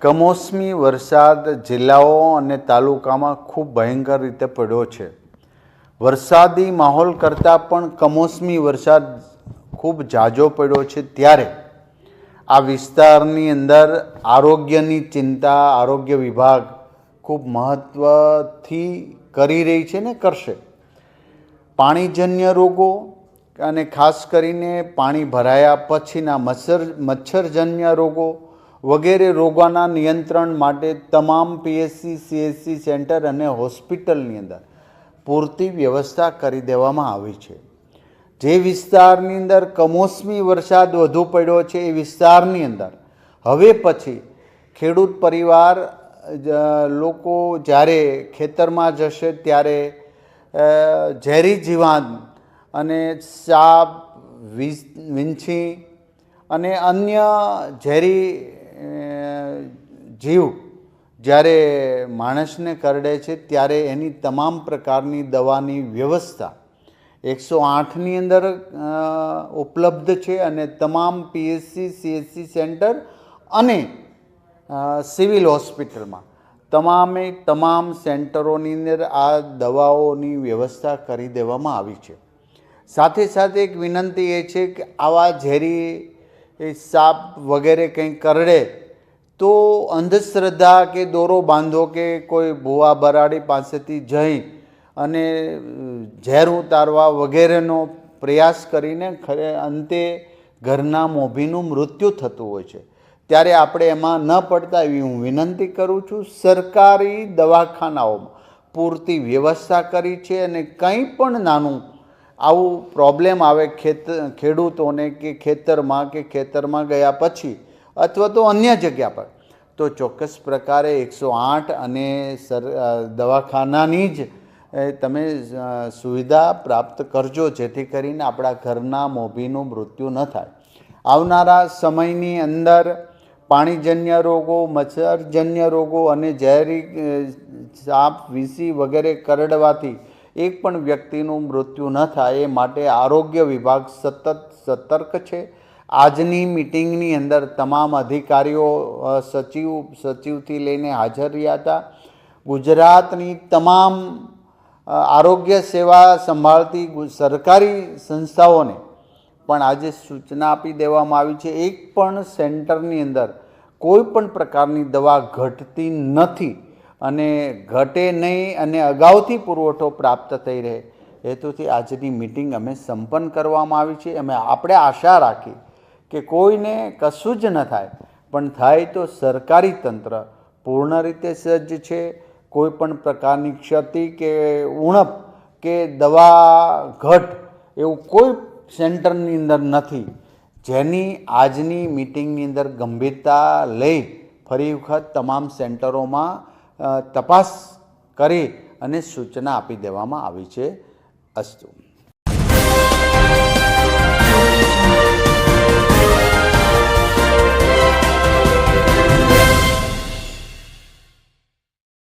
કમોસમી વરસાદ જિલ્લાઓ અને તાલુકામાં ખૂબ ભયંકર રીતે પડ્યો છે. વરસાદી માહોલ કરતાં પણ કમોસમી વરસાદ ખૂબ ઝાઝો પડ્યો છે. ત્યારે આ વિસ્તારની અંદર આરોગ્યની ચિંતા આરોગ્ય વિભાગ ખૂબ મહત્ત્વથી કરી રહી છે ને કરશે. પાણીજન્ય રોગો અને ખાસ કરીને પાણી ભરાયા પછીના મચ્છરજન્ય રોગો વગેરે રોગોના નિયંત્રણ માટે તમામ પીએચસી સીએચસી સેન્ટર અને હોસ્પિટલની અંદર પૂરતી વ્યવસ્થા કરી દેવામાં આવી છે. જે વિસ્તારની અંદર કમોસમી વરસાદ વધુ પડ્યો છે એ વિસ્તારની અંદર હવે પછી ખેડૂત પરિવાર લોકો જ્યારે ખેતરમાં જશે ત્યારે ઝેરી જીવાત અને સાપ વીંછી અને અન્ય ઝેરી જીવ જ્યારે માણસને કરડે છે ત્યારે એની તમામ પ્રકારની દવાની વ્યવસ્થા 108ની અંદર ઉપલબ્ધ છે અને તમામ પીએચસી સીએચસી સેન્ટર અને સિવિલ હોસ્પિટલમાં તમામ સેન્ટરોની અંદર આ દવાઓની વ્યવસ્થા કરી દેવામાં આવી છે. સાથે સાથે એક વિનંતી એ છે કે આવા ઝેરી સાપ વગેરે કંઈ કરડે તો અંધશ્રદ્ધા કે દોરો બાંધો કે કોઈ ભૂવા બરાડી પાસેથી જઈ અને ઝેર ઉતારવા વગેરેનો પ્રયાસ કરીને અંતે ઘરના મોભીનું મૃત્યુ થતું હોય છે. ત્યારે આપણે એમાં ન પડતા એવી હું વિનંતી કરું છું. સરકારી દવાખાનાઓમાં પૂરતી વ્યવસ્થા કરી છે અને કંઈ પણ નાનું આવું પ્રોબ્લેમ આવે ખેડૂતોને કે ખેતરમાં ગયા પછી અથવા તો અન્ય જગ્યા પર તો ચોક્કસ પ્રકારે 108 અને દવાખાનાની જ તમે સુવિધા પ્રાપ્ત કરજો, જેથી કરીને આપણા ઘરના મોભીનું મૃત્યુ ન થાય. આવનારા સમયની અંદર પાણીજન્ય રોગો, મચ્છરજન્ય રોગો અને ઝેરી સાપ વીંછી વગેરે કરડવાથી એક પણ વ્યક્તિનું મૃત્યુ ન થાય એ માટે આરોગ્ય વિભાગ સતત સતર્ક છે. આજની મિટિંગની અંદર તમામ અધિકારીઓ સચિવથી લઈને હાજર રહ્યા હતા. ગુજરાતની તમામ આરોગ્ય સેવા સંભાળતી સરકારી સંસ્થાઓને પણ આજે સૂચના આપી દેવામાં આવી છે. એક પણ સેન્ટરની અંદર કોઈ પણ પ્રકારની દવા ઘટતી નથી અને ઘટે નહીં અને અગાઉથી પુરવઠો પ્રાપ્ત થઈ રહે હેતુથી આજની મિટિંગ અમે સંપન્ન કરવામાં આવી છે. આપણે આશા રાખી કે કોઈને કશું જ ન થાય, પણ થાય તો સરકારી તંત્ર પૂર્ણ રીતે સજ્જ છે. કોઈ પણ પ્રકારની ક્ષતિ કે ઉણપ કે દવા ઘટ એવું કોઈ સેન્ટરની અંદર નથી, જેની આજની મિટિંગની અંદર ગંભીરતા લઈ ફરી વખત તમામ સેન્ટરોમાં તપાસ કરી અને સૂચના આપી દેવામાં આવી છે. અસ્તુ.